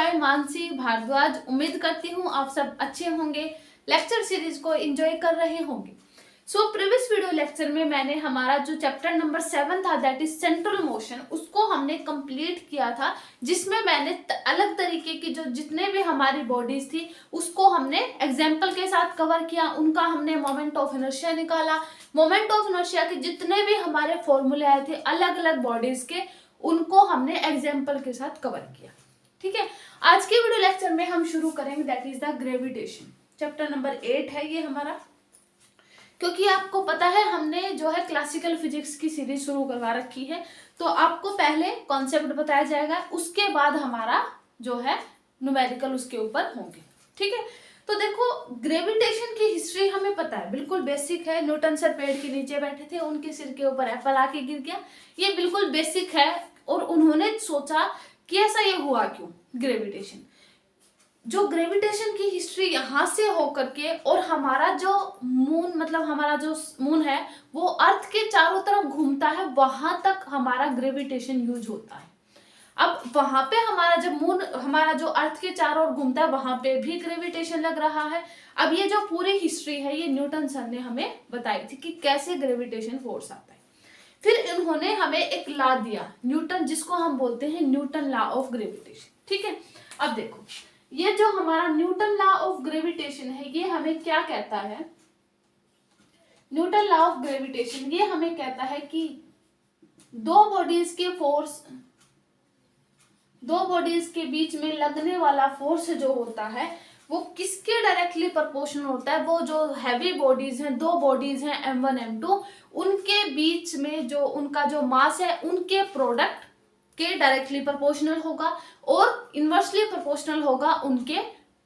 Bye Mansi Bhardwaj. उम्मीद करती हूँ आप सब अच्छे होंगे, लेक्चर सीरीज को एंजॉय कर रहे होंगे। प्रीवियस वीडियो लेक्चर में मैंने हमारा जो चैप्टर नंबर 7 था दैट इज सेंट्रल मोशन, उसको हमने कंप्लीट किया था, जिसमें मैंने अलग तरीके की जो जितने भी हमारी बॉडीज थी उसको हमने एग्जाम्पल के साथ कवर किया। उनका हमने मोमेंट ऑफ इनर्शिया निकाला। मोमेंट ऑफ इनर्शिया के जितने भी हमारे फॉर्मूले आए थे अलग अलग बॉडीज के, उनको हमने एग्जाम्पल के साथ कवर किया। ठीक है, आज के वीडियो लेक्चर में हम शुरू करेंगे that is the gravitation. Chapter number 8 है ये हमारा, क्योंकि आपको पता है हमने जो है क्लासिकल फिजिक्स की सीरीज शुरू करवा रखी है, तो आपको पहले कॉन्सेप्ट बताया जाएगा, उसके बाद हमारा जो है न्यूमेरिकल उसके ऊपर होंगे। ठीक है, तो देखो ग्रेविटेशन की हिस्ट्री हमें पता है, बिल्कुल बेसिक है। न्यूटन सर पेड़ के नीचे बैठे थे, उनके सिर के ऊपर एप्पल आके गिर गया, ये बिल्कुल बेसिक है। और उन्होंने सोचा कि ऐसा ये हुआ क्यों। ग्रेविटेशन की हिस्ट्री यहाँ से होकर के, और हमारा जो मून मतलब हमारा जो मून है वो अर्थ के चारों तरफ घूमता है, वहां तक हमारा ग्रेविटेशन यूज होता है। अब वहां पे हमारा जब मून हमारा जो अर्थ के चारों ओर घूमता है वहां पे भी ग्रेविटेशन लग रहा है। अब ये जो पूरी हिस्ट्री है ये न्यूटन सर ने हमें बताई थी कि कैसे ग्रेविटेशन फोर्स आता है। फिर इन्होंने हमें एक लॉ दिया न्यूटन, जिसको हम बोलते हैं न्यूटन लॉ ऑफ ग्रेविटेशन। ठीक है, अब देखो ये जो हमारा न्यूटन लॉ ऑफ ग्रेविटेशन है ये हमें क्या कहता है। न्यूटन लॉ ऑफ ग्रेविटेशन ये हमें कहता है कि दो बॉडीज के बीच में लगने वाला फोर्स जो होता है वो किसके डायरेक्टली प्रोपोर्शनल होता है। वो जो हैवी बॉडीज हैं, दो बॉडीज हैं m1 m2, उनके बीच में जो उनका जो मास है उनके प्रोडक्ट के डायरेक्टली प्रोपोर्शनल होगा, और इनवर्सली प्रोपोर्शनल होगा उनके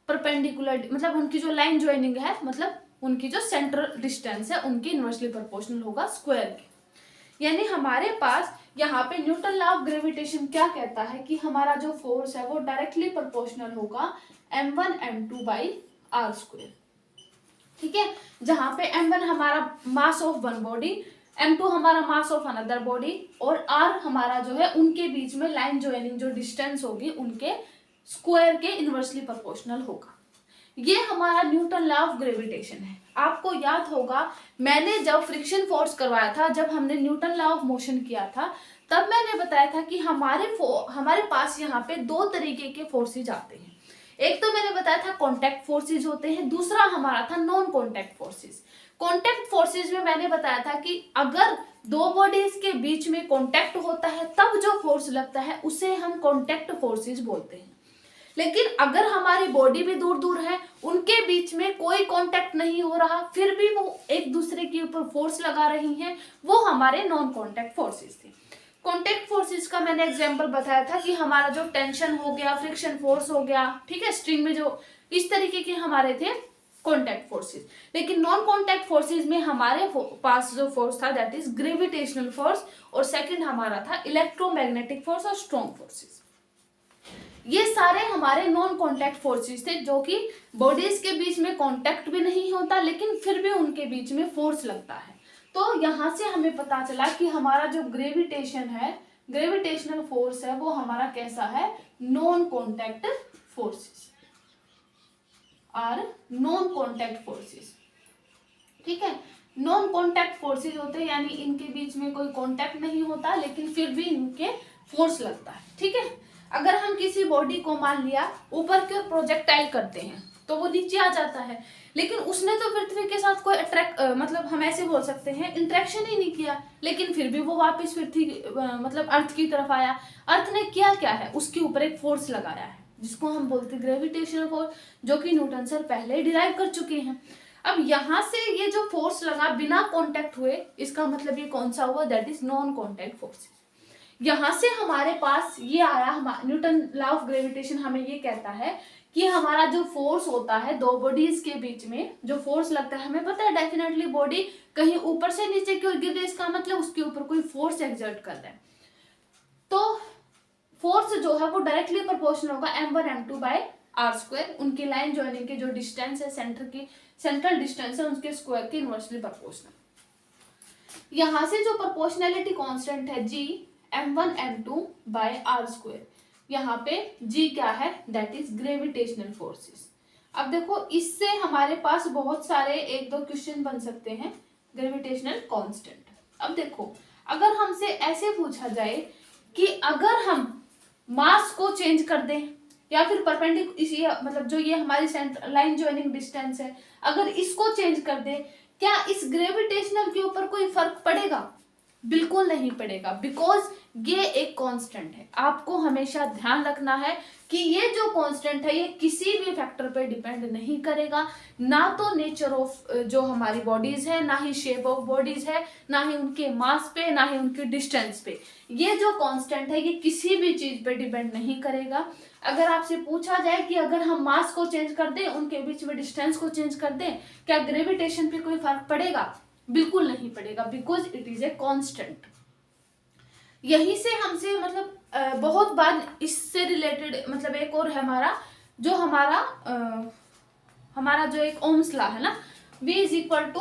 परपेंडिकुलर, मतलब उनकी जो लाइन ज्वाइनिंग है, मतलब उनकी जो सेंट्रल डिस्टेंस है उनकी इनवर्सली प्रोपोर्शनल होगा स्क्वायर के। यानी हमारे पास यहाँ पे न्यूटन लॉ ऑफ ग्रेविटेशन क्या कहता है कि हमारा जो फोर्स है वो डायरेक्टली प्रोपोर्शनल होगा m1 m2 by r square. ठीक है, जहां पे m1 हमारा mass of one body, m2 हमारा मास ऑफ अनदर बॉडी, और r हमारा जो है उनके बीच में लाइन ज्वाइनिंग जो डिस्टेंस होगी उनके स्क्वायर के इनवर्सली प्रोपोर्शनल होगा। ये हमारा न्यूटन लॉ ऑफ ग्रेविटेशन है। आपको याद होगा मैंने जब फ्रिक्शन फोर्स करवाया था, जब हमने न्यूटन लॉ ऑफ मोशन किया था, तब मैंने बताया था कि हमारे पास यहाँ पे दो तरीके के फोर्सेज आते हैं। एक तो मैंने बताया था कॉन्टैक्ट फोर्सेज होते हैं, दूसरा हमारा था non contact forces. Contact forces में मैंने बताया था कि अगर दो बॉडीज के बीच में कॉन्टैक्ट होता है तब जो फोर्स लगता है उसे हम कॉन्टैक्ट फोर्सेज बोलते हैं। लेकिन अगर हमारी बॉडी भी दूर दूर है, उनके बीच में कोई कांटेक्ट नहीं हो रहा, फिर भी वो एक दूसरे के ऊपर फोर्स लगा रही हैं, वो हमारे नॉन कांटेक्ट फोर्सेस थे। कांटेक्ट फोर्सेस का मैंने एग्जांपल बताया था कि हमारा जो टेंशन हो गया, फ्रिक्शन फोर्स हो गया, ठीक है, स्ट्रिंग में जो इस तरीके के हमारे थे कांटेक्ट फोर्सेस। लेकिन नॉन कांटेक्ट फोर्सेस में हमारे पास जो फोर्स था दैट इज ग्रेविटेशनल फोर्स, और सेकंड हमारा था इलेक्ट्रोमैग्नेटिक फोर्स और स्ट्रॉन्ग फोर्सेस। ये सारे हमारे नॉन कांटेक्ट फोर्सेस थे, जो कि बॉडीज के बीच में कांटेक्ट भी नहीं होता लेकिन फिर भी उनके बीच में फोर्स लगता है। तो यहाँ से हमें पता चला कि हमारा जो ग्रेविटेशन है, ग्रेविटेशनल फोर्स है, वो हमारा कैसा है, नॉन कांटेक्ट फोर्सेस और नॉन कांटेक्ट फोर्सेस। ठीक है, नॉन कांटेक्ट फोर्सेस होते हैं यानी इनके बीच में कोई कांटेक्ट नहीं होता लेकिन फिर भी इनके फोर्स लगता है। ठीक है, अगर हम किसी बॉडी को मान लिया ऊपर की ओर प्रोजेक्टाइल करते हैं तो वो नीचे आ जाता है, लेकिन उसने तो पृथ्वी के साथ कोई मतलब हम ऐसे बोल सकते हैं इंटरेक्शन ही नहीं किया, लेकिन फिर भी वो वापस पृथ्वी मतलब अर्थ की तरफ आया। अर्थ ने किया क्या है, उसके ऊपर एक फोर्स लगाया है जिसको हम बोलते हैं ग्रेविटेशनल फोर्स, जो कि न्यूटन सर पहले डिराइव कर चुके हैं। अब यहाँ से ये जो फोर्स लगा बिना कॉन्टेक्ट हुए, इसका मतलब ये कौन सा हुआ, that is non contact forces. यहाँ से हमारे पास ये आया, न्यूटन लॉ ऑफ ग्रेविटेशन हमें ये कहता है कि हमारा जो फोर्स होता है दो बॉडीज के बीच में जो फोर्स लगता है, हमें पता है डेफिनेटली बॉडी कहीं ऊपर से नीचे की ओर गिर रही है, इसका मतलब उसके ऊपर कोई फोर्स एक्सर्ट कर रहा है। तो फोर्स जो है वो डायरेक्टली प्रोपोर्शनल होगा m1 m2 by r square. उनकी लाइन ज्वाइनिंग के जो डिस्टेंस है, सेंट्रल डिस्टेंस है, उसके स्क्वायर के इनवर्सली प्रोपोर्शनल। यहाँ से जो प्रोपोर्शनैलिटी कांस्टेंट है g m1 m2 by r square, यहाँ पे जी क्या है, दैट इज ग्रेविटेशनल फोर्सेस। अब देखो इससे हमारे पास बहुत सारे एक दो क्वेश्चन बन सकते हैं। ग्रेविटेशनल कांस्टेंट, अब देखो अगर हमसे ऐसे पूछा जाए कि अगर हम मास को चेंज कर दें या फिर परपेंडिकुलर मतलब जो ये हमारी सेंटर लाइन ज्वाइनिंग डिस्टेंस है, अगर इसको चेंज कर दें, क्या इस ग्रेविटेशनल के ऊपर कोई फर्क पड़ेगा? बिल्कुल नहीं पड़ेगा, बिकॉज ये एक कांस्टेंट है। आपको हमेशा ध्यान रखना है कि ये जो कांस्टेंट है ये किसी भी फैक्टर पे डिपेंड नहीं करेगा, ना तो नेचर ऑफ जो हमारी बॉडीज है, ना ही शेप ऑफ बॉडीज है, ना ही उनके मास पे, ना ही उनके डिस्टेंस पे। ये जो कांस्टेंट है ये किसी भी चीज पे डिपेंड नहीं करेगा। अगर आपसे पूछा जाए कि अगर हम मास को चेंज कर दें, उनके बीच में डिस्टेंस को चेंज कर दें, क्या ग्रेविटेशन पे कोई फर्क पड़ेगा? बिल्कुल नहीं पड़ेगा, because it is a constant. यहीं से हमसे मतलब बहुत बार इससे रिलेटेड मतलब एक और है हमारा जो एक ओम्स लॉ है ना, V is equal to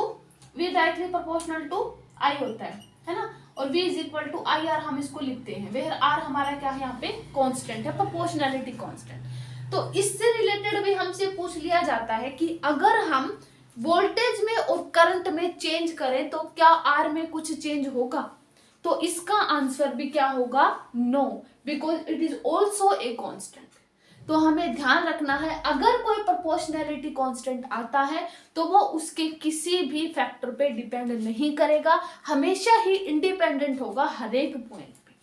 V directly proportional to I होता है ना, और V is equal to IR हम इसको लिखते हैं, वेयर R हमारा क्या है यहाँ पे कांस्टेंट है, प्रोपोर्शनैलिटी कांस्टेंट। तो इससे रिलेटेड भी हमसे पूछ लिया जाता है कि अगर हम वोल्टेज में और करंट में चेंज करें तो क्या R में कुछ चेंज होगा? तो इसका आंसर भी क्या होगा? No, because it is also a constant. तो हमें ध्यान रखना है, अगर कोई प्रोपोर्शनैलिटी कांस्टेंट आता है तो वो उसके किसी भी फैक्टर पे डिपेंड नहीं करेगा, हमेशा ही इंडिपेंडेंट होगा हर एक पॉइंट पे।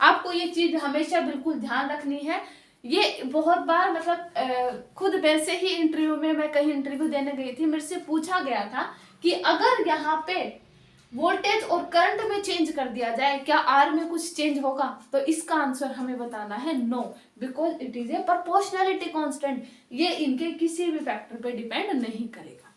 आपको ये चीज हमेशा बिल्कुल ध्यान रखनी है। ये बहुत बार मतलब खुद वैसे ही इंटरव्यू में, मैं कहीं इंटरव्यू देने गई थी, मेरे से पूछा गया था कि अगर यहाँ पे वोल्टेज और करंट में चेंज कर दिया जाए क्या आर में कुछ चेंज होगा? तो इसका आंसर हमें बताना है no, because it is a proportionality constant. ये इनके किसी भी फैक्टर पे डिपेंड नहीं करेगा।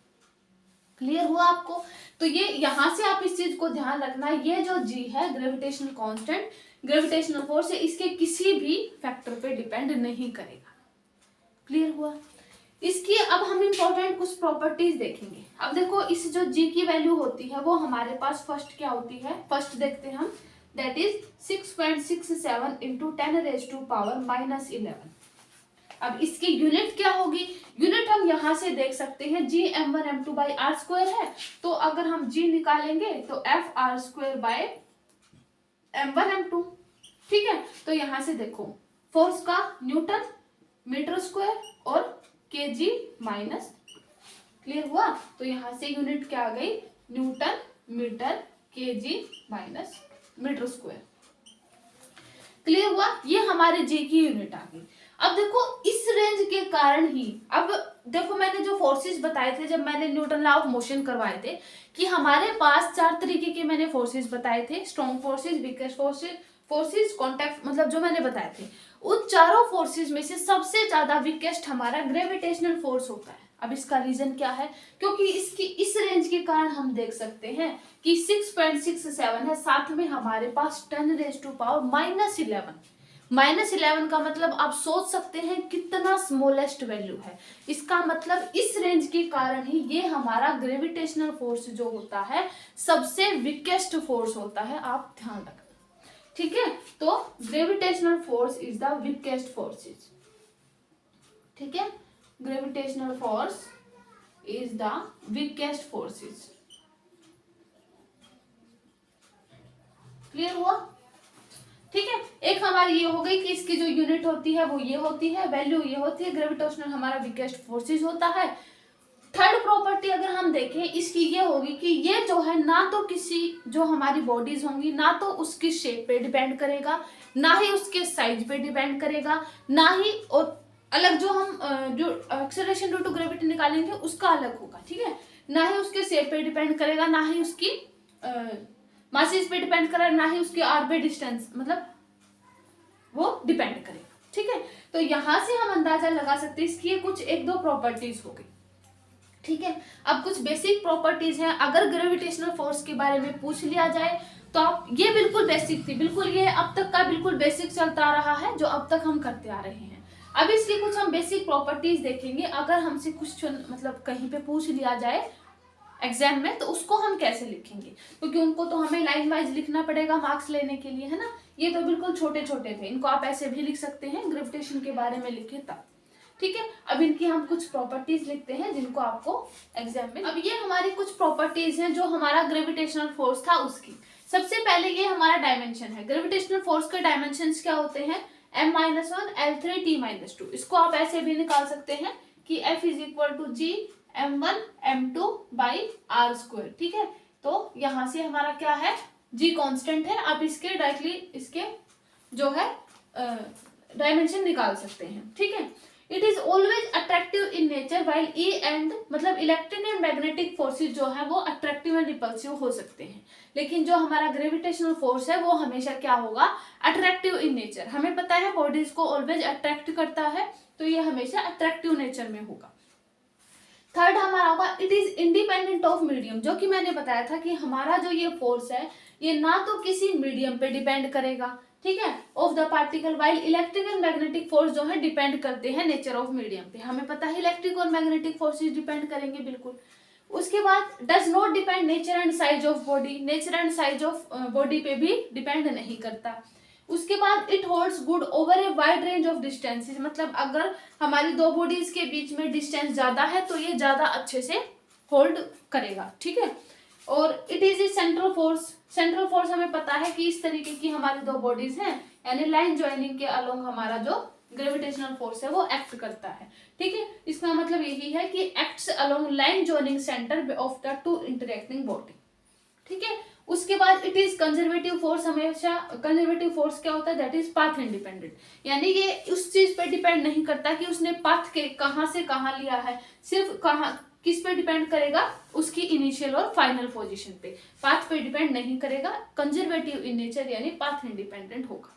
क्लियर हुआ आपको? तो ये यहां से आप इस चीज को ध्यान रखना, ये जो जी है ग्रेविटेशनल कांस्टेंट, ग्रेविटेशनल फोर्स है, इसके किसी भी फैक्टर पे डिपेंड नहीं करेगा। क्लियर हुआ? इसकी अब हम इंपॉर्टेंट कुछ प्रॉपर्टीज देखेंगे। अब देखो इस जो जी की वैल्यू होती है वो हमारे पास फर्स्ट क्या होती है, फर्स्ट देखते हैं हम, दैट इज 6.67 इंटू 10⁻⁻11। अब इसकी यूनिट क्या होगी? यूनिट हम यहां से देख सकते हैं, जी m1m2/r² है, तो अगर हम जी निकालेंगे तो FR² बाय m1m2। ठीक है, तो यहां से देखो फोर्स का न्यूटन मीटर स्क्वायर और kg माइनस। क्लियर हुआ? तो यहां से यूनिट क्या आ गई? Newton metre kg minus metre square. Clear हुआ? ये हमारे जी की यूनिट आ गई। अब देखो इस रेंज के कारण ही, अब देखो मैंने जो फोर्सेस बताए थे जब मैंने न्यूटन लॉ ऑफ मोशन करवाए थे, कि हमारे पास 4 तरीके के मैंने फोर्सेस बताए थे, strong forces, weakest forces, contact, मतलब जो मैंने बताए थे, उन चारों फोर्सेस में से सबसे ज्यादा वीकेस्ट हमारा ग्रेविटेशनल फोर्स होता है। अब इसका रीजन क्या है? क्योंकि इसकी इस रेंज के कारण हम देख सकते हैं कि 6.67 है, साथ में हमारे पास 10⁻⁻11। -11 का मतलब आप सोच सकते हैं कितना स्मॉलेस्ट वैल्यू है। इसका मतलब इस रेंज के कारण ही ये हमारा ग्रेविटेशनल फोर्स जो होता है सबसे वीकेस्ट फोर्स होता है, आप ध्यान रखना। ठीक है, तो gravitational force is the weakest forces. ठीक है, gravitational force is the weakest forces. Clear हुआ? ठीक है, एक हमारी ये हो गई कि इसकी जो यूनिट होती है वो ये होती है, वैल्यू ये होती है, ग्रेविटेशनल हमारा वीकेस्ट फोर्सेस होता है। थर्ड प्रॉपर्टी अगर हम देखें इसकी ये होगी कि ये जो है ना तो किसी जो हमारी बॉडीज होंगी ना तो उसकी शेप पे डिपेंड करेगा, ना ही उसके साइज पे डिपेंड करेगा, ना ही और अलग जो हम जो एक्सेलरेशन ड्यू टू ग्रेविटी निकालेंगे उसका अलग होगा। ठीक है, ना ही उसके शेप पे डिपेंड करेगा, ना ही उसकी मासेस पे डिपेंड करेगा, ना ही उसके आर पे डिस्टेंस मतलब वो डिपेंड करेगा। ठीक है, तो यहां से हम अंदाजा लगा सकते हैं इसकी कुछ एक दो प्रॉपर्टीज हो गई। ठीक है, अब कुछ बेसिक प्रॉपर्टीज हैं। अगर ग्रेविटेशनल फोर्स के बारे में पूछ लिया जाए तो आप, ये बिल्कुल बेसिक थी, बिल्कुल ये अब तक का बिल्कुल बेसिक चलता रहा है जो अब तक हम करते आ रहे हैं। अब इसकी कुछ हम बेसिक प्रॉपर्टीज देखेंगे। अगर हमसे कुछ मतलब कहीं पे पूछ लिया जाए एग्जाम में, तो उसको हम कैसे लिखेंगे, क्योंकि उनको तो हमें लाइन वाइज लिखना पड़ेगा मार्क्स लेने के लिए, है ना। ये तो बिल्कुल छोटे छोटे थे, इनको आप ऐसे भी लिख सकते हैं, ग्रेविटेशन के बारे में लिखे तब। ठीक है, अब इनकी हम कुछ प्रॉपर्टीज लिखते हैं जिनको आपको एग्जाम में, अब ये हमारी कुछ प्रॉपर्टीज हैं जो हमारा ग्रेविटेशनल फोर्स था उसकी। सबसे पहले ये हमारा डायमेंशन है। ग्रेविटेशनल फोर्स के डायमेंशंस क्या होते हैं, m-1 L3 t-2। इसको आप ऐसे भी निकाल सकते हैं कि F is equal to G m1 m2 by R square. ठीक है, तो यहां से हमारा क्या है, जी कांस्टेंट है, आप इसके डायरेक्टली इसके जो है डायमेंशन निकाल सकते हैं। ठीक है, it is always attractive in nature while E and, मतलब इलेक्ट्रिक एंड मैग्नेटिक फोर्सेज जो है वो अट्रैक्टिव एंड रिपल्सिव हो सकते हैं, लेकिन जो हमारा ग्रेविटेशनल फोर्स है वो हमेशा क्या होगा, अट्रैक्टिव इन नेचर। हमें पता है बॉडीज को ऑलवेज अट्रैक्ट करता है, तो ये हमेशा अट्रैक्टिव नेचर में होगा। थर्ड हमारा होगा it is independent of medium, जो कि मैंने बताया था कि हमारा जो ये फोर्स है ये ना तो किसी मीडियम पे डिपेंड करेगा, ठीक है, of the particle, while electric and magnetic force जो है डिपेंड करते हैं नेचर ऑफ मीडियम पे। हमें पता है इलेक्ट्रिक और मैग्नेटिक फोर्सेस डिपेंड करेंगे बिल्कुल। उसके बाद does not depend nature and size of body, nature and size of body पे भी डिपेंड नहीं करता। उसके बाद it holds good over a wide range of distances, मतलब अगर हमारी दो बॉडीज के बीच में डिस्टेंस ज्यादा है तो ये ज्यादा अच्छे से होल्ड करेगा। ठीक है, और it is A central force. Central force हमें पता है कि इस तरीके की हमारी दो बॉडीज हैं, यानी लाइन ज्वाइनिंग के अलोंग हमारा जो ग्रेविटेशनल फोर्स है वो एक्ट करता है। ठीक है, इसका मतलब यही है कि acts along line joining centre of the two interacting body. ठीक है, उसके बाद इट इज कंजर्वेटिव फोर्स। हमेशा कंजर्वेटिव फोर्स क्या होता है, दैट इज पाथ इंडिपेंडेंट, यानी ये उस चीज पे डिपेंड नहीं करता कि उसने पाथ के कहां से कहां लिया है, सिर्फ कहां किस पे डिपेंड करेगा, उसकी इनिशियल और फाइनल पोजीशन पे, पाथ पे डिपेंड नहीं करेगा। कंजर्वेटिव इन नेचर यानी पाथ इंडिपेंडेंट होगा।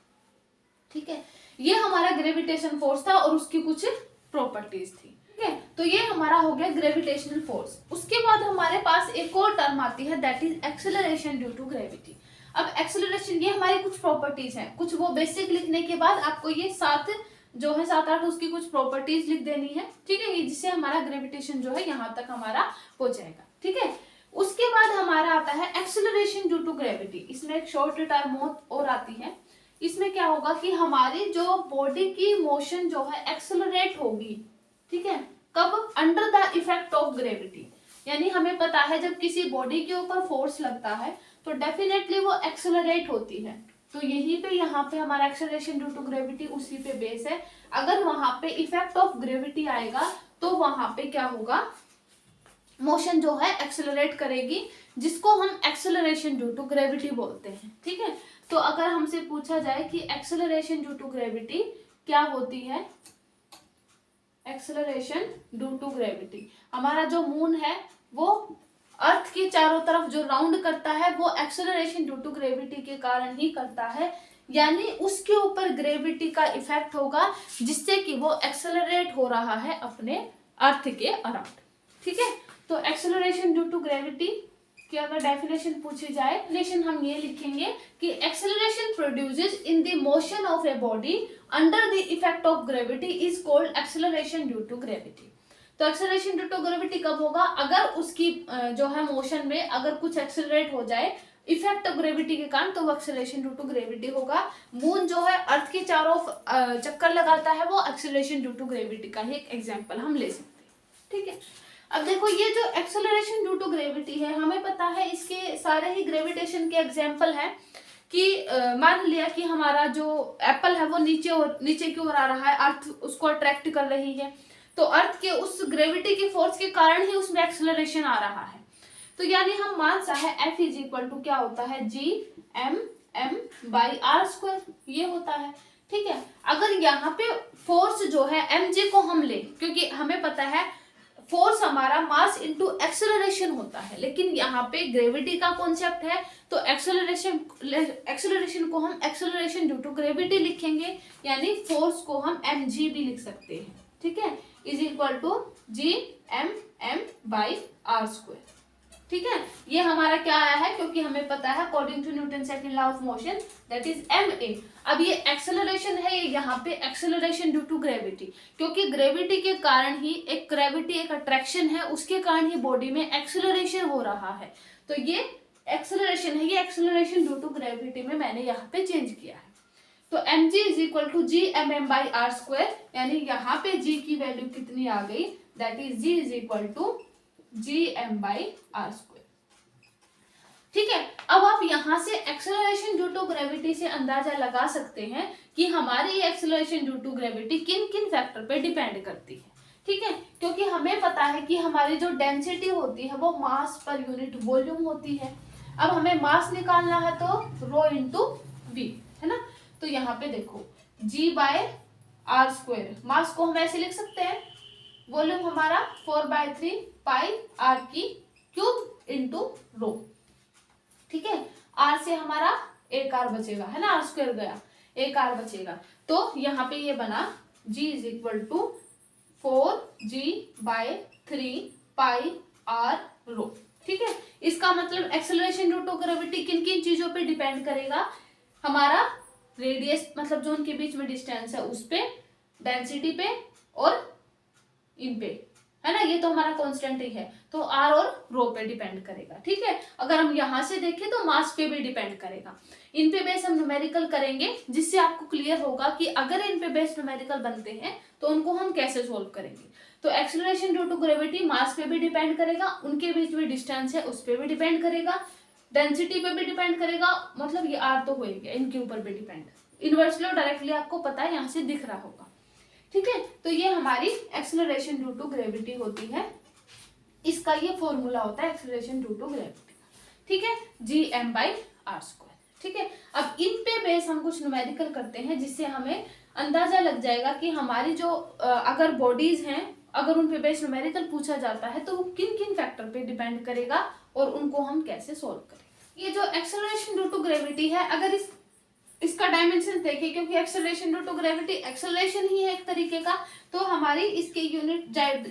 ठीक है, ये हमारा ग्रेविटेशन फोर्स था और उसकी कुछ प्रॉपर्टीज थी। ठीक है, तो ये हमारा हो गया ग्रेविटेशनल फोर्स। उसके बाद हमारे पास एक और टर्म आती है that is acceleration due to gravity. अब एक्सेलरेशन, ये हमारी कुछ प्रॉपर्टीज हैं, कुछ वो बेसिक लिखने के बाद आपको ये सात जो है 7-8 उसकी कुछ प्रॉपर्टीज लिख देनी है। ठीक है, जिससे हमारा ग्रेविटेशन जो है यहाँ तक हमारा हो जाएगा। ठीक है, उसके बाद हमारा आता है एक्सेलरेशन ड्यू टू ग्रेविटी। इसमें एक शॉर्ट टर्म और आती है। इसमें क्या होगा कि हमारी जो बॉडी की मोशन जो है एक्सेलरेट होगी। ठीक है, कब, under the effect of gravity, यानी हमें पता है जब किसी बॉडी के ऊपर फोर्स लगता है तो डेफिनेटली वो एक्सेलरेट होती है। तो यही पे यहाँ पे हमारा एक्सेलरेशन ड्यू टू ग्रेविटी उसी पे बेस है। अगर वहां पे इफेक्ट ऑफ ग्रेविटी आएगा तो वहां पे क्या होगा, मोशन जो है एक्सेलरेट करेगी, जिसको हम एक्सेलरेशन ड्यू टू ग्रेविटी बोलते हैं। ठीक है, तो अगर हमसे पूछा जाए कि एक्सेलरेशन ड्यू टू ग्रेविटी क्या होती है, एक्सेलरेशन ड्यू टू ग्रेविटी, हमारा जो मून है वो अर्थ के चारों तरफ जो राउंड करता है वो एक्सेलरेशन ड्यू टू ग्रेविटी के कारण ही करता है, यानी उसके ऊपर ग्रेविटी का इफेक्ट होगा जिससे कि वो एक्सेलरेट हो रहा है अपने अर्थ के अराउंड। ठीक है, तो एक्सेलरेशन ड्यू टू ग्रेविटी की अगर डेफिनेशन पूछी जाए, डेफिनेशन हम ये लिखेंगे कि acceleration produces in the motion of a body under the effect of gravity is called acceleration due to gravity. तो एक्सेलरेशन ड्यू टू ग्रेविटी कब होगा, अगर उसकी जो है मोशन में अगर कुछ एक्सेलरेट हो जाए इफेक्ट ऑफ ग्रेविटी के कारण, तो वो एक्सेलरेशन ड्यू टू ग्रेविटी होगा। मून जो है अर्थ के चारों चक्कर लगाता है, वो एक्सेलरेशन ड्यू टू ग्रेविटी का ही एक एग्जांपल हम ले सकते हैं। ठीक है, अब देखो ये जो एक्सेलरेशन ड्यू टू ग्रेविटी है, हमें पता है इसके सारे ही ग्रेविटेशन के एग्जाम्पल है कि मान लिया कि हमारा जो एप्पल है वो नीचे की ओर आ रहा है, अर्थ उसको अट्रैक्ट कर रही है, तो अर्थ के उस ग्रेविटी के फोर्स के कारण ही उसमें एक्सेलरेशन आ रहा है। तो यानी हम मान सा है F इज इक्वल टू क्या होता है, G m r स्क्वायर, ये होता है। ठीक है, अगर यहाँ पे फोर्स जो है mg को हम ले, क्योंकि हमें पता है फोर्स हमारा मास इनटू एक्सेलरेशन होता है, लेकिन यहाँ पे ग्रेविटी का कॉन्सेप्ट है, तो एक्सेलरेशन को हम एक्सेलरेशन ड्यू टू ग्रेविटी लिखेंगे, यानी फोर्स को हम mg भी लिख सकते हैं। ठीक है, is equal to G m r square. ठीक है, ये हमारा क्या आया है, क्योंकि हमें पता है according to Newton second law of motion that is ma। अब ये एक्सेलरेशन है, ये यहाँ पे एक्सेलरेशन ड्यू टू ग्रेविटी, क्योंकि ग्रेविटी के कारण ही एक ग्रेविटी एक अट्रैक्शन है, उसके कारण ही बॉडी में एक्सेलरेशन हो रहा है। तो ये एक्सेलरेशन है, ये एक्सेलरेशन ड्यू टू ग्रेविटी में मैंने यहाँ पे चेंज किया है। तो mg is equal to G M M by R square, यानी यहाँ पे g की वैल्यू कितनी आ गई, that is g is equal to G M by R square. ठीक है, अब आप यहाँ से एक्सेलरेशन ड्यू टू ग्रेविटी से अंदाजा लगा सकते हैं कि हमारी ये एक्सेलरेशन ड्यू टू ग्रेविटी किन किन फैक्टर पे डिपेंड करती है। ठीक है, क्योंकि हमें पता है कि हमारी जो डेंसिटी होती है वो मास पर यूनिट वॉल्यूम होती है। अब हमें मास निकालना है तो रो इंटू वी, है ना। तो यहाँ पे देखो g बाय आर स्क्वायर, मास को हम ऐसे लिख सकते हैं, वॉल्यूम हमारा 4/3 पाई आर की क्यूब इंटू रो। ठीक है, आर से हमारा एक आर बचेगा, है ना, आर स्क्वायर गया, एक आर बचेगा। तो यहाँ पे ये बना g is equal to 4g/3 pi r rho. ठीक है, इसका मतलब एक्सेलरेशन ड्यू टू ग्रेविटी किन किन चीजों पे डिपेंड करेगा, हमारा रेडियस मतलब जो उनके बीच में डिस्टेंस है उस पे, डेंसिटी पे और इन पे, है ना, ये तो हमारा कांस्टेंट ही है, तो आर और रो पे डिपेंड करेगा। ठीक है, अगर हम यहाँ से देखें तो मास पे भी डिपेंड करेगा। इन पे बेस हम न्यूमेरिकल करेंगे, जिससे आपको क्लियर होगा कि अगर इन पे बेस न्यूमेरिकल बनते हैं तो उनको हम कैसे सोल्व करेंगे। तो एक्सेलरेशन ड्यू टू ग्रेविटी मास पे भी डिपेंड करेगा, उनके बीच में डिस्टेंस है उस पे भी डिपेंड करेगा, डेंसिटी पे भी डिपेंड करेगा, मतलब ये आर तो हो गया, इनके ऊपर भी डिपेंड। इनवर्सली और डायरेक्टली आपको पता है, यहाँ से दिख रहा होगा। ठीक है, तो ये हमारी एक्सेलरेशन ड्यू टू ग्रेविटी होती है, इसका ये फॉर्मूला होता है एक्सेलरेशन ड्यू टू ग्रेविटी। ठीक है, G M by R square. ठीक है, अब इन पे बेस हम कुछ न्यूमेरिकल करते हैं, जिससे हमें अंदाजा लग जाएगा कि हमारी जो अगर बॉडीज हैं, अगर उन पे बेस न्यूमेरिकल पूछा जाता है तो वो किन किन फैक्टर पे डिपेंड करेगा और उनको हम कैसे सोल्व करेंगे। ये जो एक्सेलरेशन ड्यू टू ग्रेविटी है, अगर इसका डायमेंशन देखिए, क्योंकि acceleration due to gravity acceleration ही है एक तरीके का, तो हमारी इसके यूनिट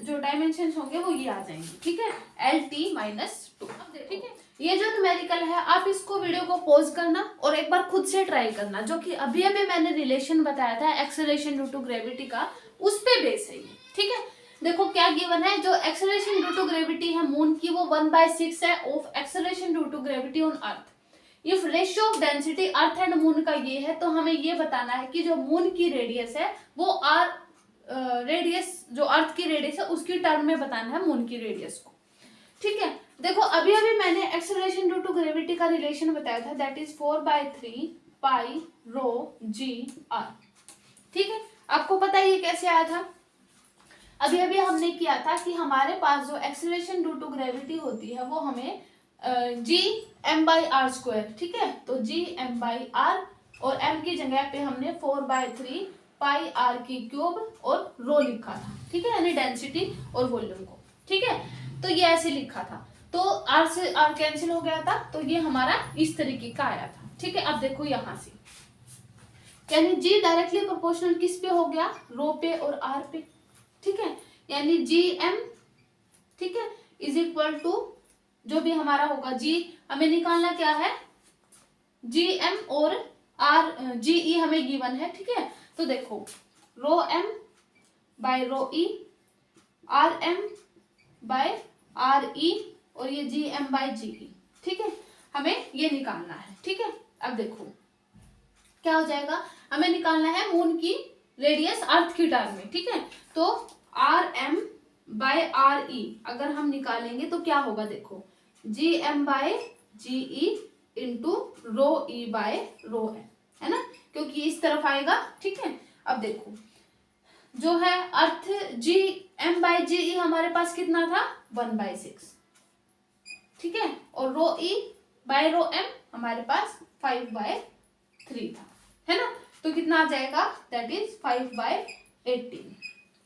जो डायमेंशन होंगे वो ये आ जाएंगे। ठीक है, LT-2। ठीक है, ये जो न्यूमेरिकल है आप इसको वीडियो को पॉज करना और एक बार खुद से ट्राई करना, जो कि अभी अभी मैंने रिलेशन बताया था एक्सेलरेशन ड्यू टू ग्रेविटी का, उस पे बेस है ये। ठीक है, देखो क्या गिवन है, जो एक्सेलरेशन ड्यू टू ग्रेविटी है मून की वो 1/6 है of acceleration due to gravity on earth. If ratio of density earth and moon का ये है, तो हमें ये बताना है कि जो मून की रेडियस है वो रेडियस जो अर्थ की रेडियस है उसकी टर्म में बताना है मून की रेडियस को। ठीक है, देखो अभी अभी मैंने एक्सेलरेशन ड्यू टू ग्रेविटी का रिलेशन बताया था, that is 4/3 pi rho G R. ठीक है, आपको पता है ये कैसे आया था, अभी अभी हमने किया था कि हमारे पास जो एक्सेलरेशन ड्यू टू ग्रेविटी होती है वो हमें G M by R square. ठीक है, तो जी एम बाई आर और एम की जगह पे हमने 4/3 पाई आर की क्यूब और रो लिखा था। ठीक है, यानी डेंसिटी और वॉल्यूम को। ठीक है, तो ये ऐसे लिखा था, तो आर से आर कैंसिल हो गया था, तो ये हमारा इस तरीके का आया था। ठीक है, अब देखो यहाँ से, यानी जी डायरेक्टली प्रोपोर्शनल किस पे हो गया, रो पे और आर पे। ठीक है, यानी जी एम, ठीक है, इज इक्वल टू जो भी हमारा होगा जी, हमें निकालना क्या है, जी एम और आर जी ई हमें गिवन है। ठीक है, तो देखो rho M by rho E, R M by R E और ये जी एम बाय जी ई। ठीक है, हमें ये निकालना है। ठीक है, अब देखो क्या हो जाएगा, हमें निकालना है मून की रेडियस अर्थ की टर्म में। ठीक है, तो R M by R E अगर हम निकालेंगे तो क्या होगा, देखो G M by G E into rho E by rho M, है ना, क्योंकि इस तरफ आएगा। ठीक है, अब देखो जो है अर्थ जी एम बाय जी ई हमारे पास कितना था, 1/6। ठीक है, और रो ई बाय रो एम हमारे पास 5/3 था, है ना, तो कितना आ जाएगा, दैट इज 5/18।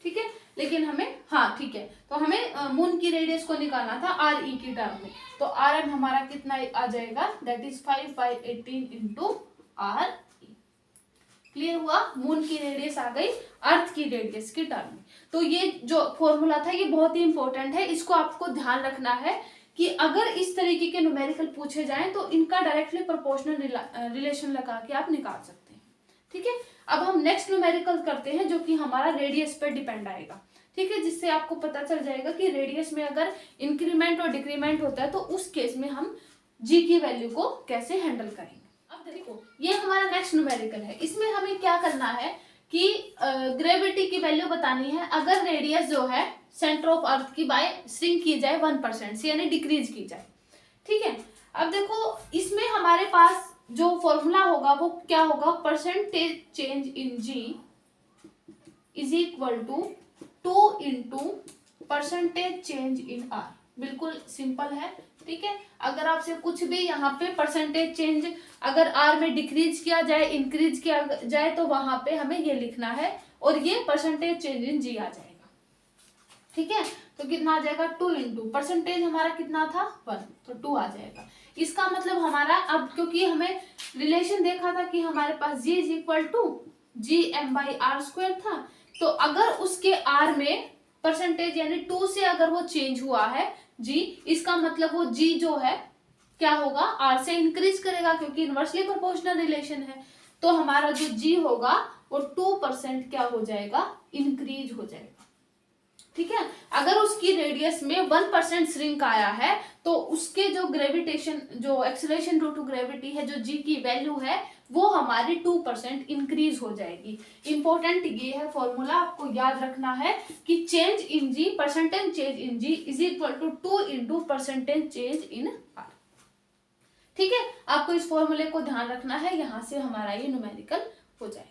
ठीक है, लेकिन हमें, हाँ ठीक है, तो हमें मून की रेडियस को निकालना था आर ई की टर्म में, तो आर एम हमारा कितना आ जाएगा, that is 5/18 into R E. Clear हुआ, मून की रेडियस आ गई अर्थ की रेडियस की टर्म में। तो ये जो फॉर्मूला था ये बहुत ही इंपॉर्टेंट है, इसको आपको ध्यान रखना है कि अगर इस तरीके के न्यूमेरिकल पूछे जाएं तो इनका डायरेक्टली प्रोपोर्शनल रिलेशन लगा के आप निकाल सकते हैं। ठीक है, अब हम नेक्स्ट न्यूमेरिकल करते हैं जो कि हमारा रेडियस पर डिपेंड आएगा। ठीक है, जिससे आपको पता चल जाएगा कि रेडियस में अगर इंक्रीमेंट और डिक्रीमेंट होता है तो उस केस में हम जी की वैल्यू को कैसे हैंडल करेंगे। अब देखो ये हमारा नेक्स्ट न्यूमेरिकल है, इसमें हमें क्या करना है कि ग्रेविटी की वैल्यू बतानी है अगर रेडियस जो है सेंटर ऑफ अर्थ की बाय श्रिंक की जाए 1% से, यानी डिक्रीज की जाए। ठीक है, अब देखो इसमें हमारे पास जो फॉर्मूला होगा वो क्या होगा, percentage change in G is equal to 2 into percentage change in R. बिल्कुल सिंपल है। ठीक है, अगर आपसे कुछ भी यहाँ पे परसेंटेज चेंज अगर आर में डिक्रीज किया जाए इंक्रीज किया जाए तो वहां पे हमें ये लिखना है और ये परसेंटेज चेंज इन जी आ जाएगा। ठीक है, तो कितना आ जाएगा 2 इंटू परसेंटेज हमारा कितना था 1, तो 2 आ जाएगा। इसका मतलब हमारा अब क्योंकि हमें रिलेशन देखा था कि हमारे पास g is equal to G M by R square था, तो अगर उसके r में परसेंटेज यानी 2 से अगर वो चेंज हुआ है g, इसका मतलब वो g जो है क्या होगा r से इंक्रीज करेगा क्योंकि इनवर्सली प्रोपोर्शनल रिलेशन है। तो हमारा जो g होगा वो 2% क्या हो जाएगा, इंक्रीज हो जाएगा। ठीक है, अगर उसकी रेडियस में 1% श्रिंक आया है तो उसके जो ग्रेविटेशन जो एक्सेलरेशन ड्यू टू ग्रेविटी है जो जी की वैल्यू है वो हमारी 2% इंक्रीज हो जाएगी। इंपॉर्टेंट ये है फॉर्मूला, आपको याद रखना है कि change in G percentage change in G is equal to 2 into percentage change in R. ठीक है, आपको इस फॉर्मूले को ध्यान रखना है, यहां से हमारा ये न्यूमेरिकल हो जाएगा।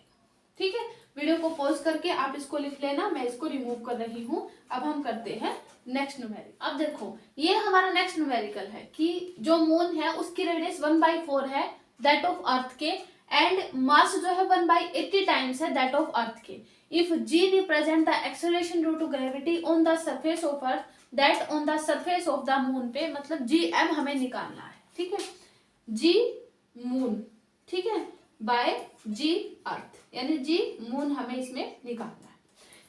ठीक है, वीडियो को पॉज करके आप इसको लिख लेना, मैं इसको रिमूव कर रही हूँ। अब हम करते हैं नेक्स्ट न्यूमेरिकल। अब देखो ये हमारा नेक्स्ट न्यूमेरिकल है कि जो मून है उसकी रेडियस 1/4 है दैट ऑफ अर्थ के एंड मास जो है 1/80 टाइम्स है दैट ऑफ अर्थ के। If G represent the acceleration due to gravity on the surface of earth that on the surface of the moon पे, मतलब जी एम हमें निकालना है। ठीक है, जी मून, ठीक है, बाय जी अर्थ, यानी जी मून हमें इसमें निकालना है।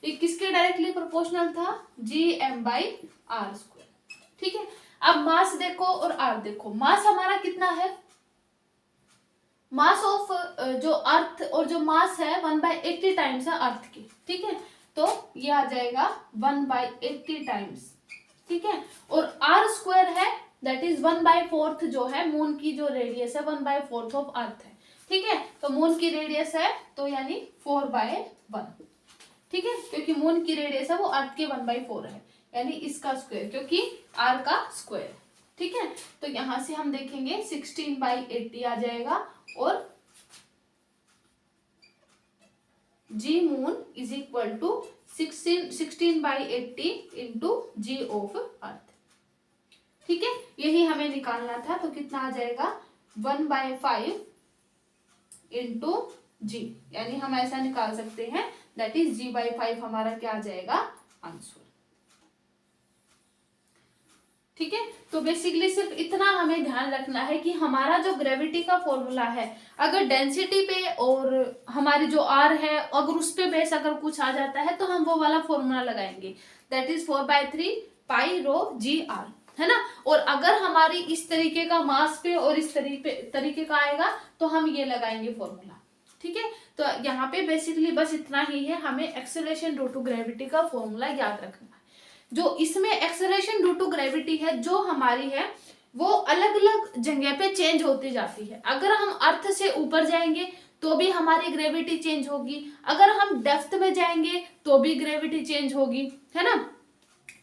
ये किसके डायरेक्टली प्रोपोर्शनल था, G M by R square. ठीक है, अब मास देखो और आर देखो, मास हमारा कितना है, मास ऑफ जो अर्थ और जो मास है 1/80 टाइम्स है अर्थ की। ठीक है, तो ये आ जाएगा 1/80 टाइम्स। ठीक है, और आर स्क्वायर है दैट इज 1/4 जो है मून की जो रेडियस है 1/4 ऑफ अर्थ है। ठीक है, तो मून की रेडियस है तो यानी 4/1। ठीक है, क्योंकि मून की रेडियस है वो अर्थ के 1/4 है, यानी इसका स्क्वायर क्योंकि आर का स्क्वायर। ठीक है, तो यहां से हम देखेंगे 16/80 आ जाएगा और g moon is equal to 16/80 into g of earth. ठीक है, यही हमें निकालना था, तो कितना आ जाएगा 1/5 इंटू जी, यानी हम ऐसा निकाल सकते हैं दैट इज g/5 हमारा क्या आ जाएगा आंसर। ठीक है, तो बेसिकली सिर्फ इतना हमें ध्यान रखना है कि हमारा जो ग्रेविटी का फॉर्मूला है अगर डेंसिटी पे और हमारी जो आर है अगर उस पे बेस अगर कुछ आ जाता है तो हम वो वाला फॉर्मूला लगाएंगे that is 4/3 pi rho G R, है ना। और अगर हमारी इस तरीके का मास पे और इस तरीके का आएगा तो हम ये लगाएंगे फॉर्मूला। ठीक है, तो यहाँ पे बेसिकली बस इतना ही है, हमें एक्सेलरेशन ड्यू टू ग्रेविटी का फॉर्मूला याद रखना है। जो इसमें एक्सेलरेशन ड्यू टू ग्रेविटी है जो हमारी है वो अलग अलग जगह पे चेंज होती जाती है। अगर हम अर्थ से ऊपर जाएंगे तो भी हमारी ग्रेविटी चेंज होगी, अगर हम डेप्थ में जाएंगे तो भी ग्रेविटी चेंज होगी, है ना।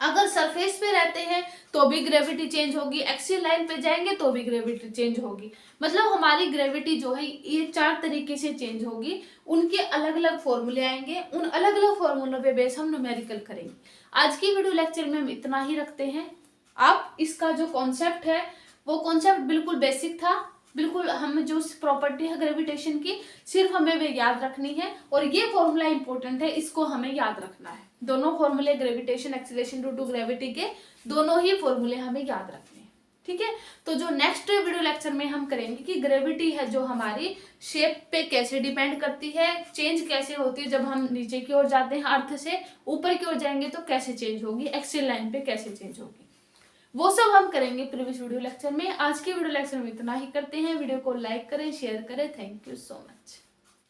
अगर सरफेस पे रहते हैं तो भी ग्रेविटी चेंज होगी, एक्सियल लाइन पे जाएंगे तो भी ग्रेविटी चेंज होगी। मतलब हमारी ग्रेविटी जो है ये 4 तरीके से चेंज होगी, उनके अलग अलग फॉर्मूले आएंगे, उन अलग अलग फॉर्मूलों पे बेस हम न्यूमेरिकल करेंगे। आज की वीडियो लेक्चर में हम इतना ही रखते हैं। आप इसका जो कॉन्सेप्ट है वो कॉन्सेप्ट बिल्कुल बेसिक था, बिल्कुल हम जो प्रॉपर्टी है ग्रेविटेशन की सिर्फ हमें वे याद रखनी है और ये फॉर्मूला इंपॉर्टेंट है, इसको हमें याद रखना है। दोनों फॉर्मूले gravitation acceleration due to gravity के दोनों ही फॉर्मूले हमें याद रखने हैं। ठीक है, तो जो नेक्स्ट वीडियो लेक्चर में हम करेंगे कि ग्रेविटी है जो हमारी शेप पे कैसे डिपेंड करती है, चेंज कैसे होती है जब हम नीचे की ओर जाते हैं अर्थ से ऊपर की ओर जाएंगे तो कैसे चेंज होगी, एक्सियल लाइन पे कैसे चेंज होगी। वो सब हम करेंगे प्रीवियस वीडियो लेक्चर में। आज के वीडियो लेक्चर में इतना ही करते हैं। वीडियो को लाइक करें, शेयर करें। Thank you so much.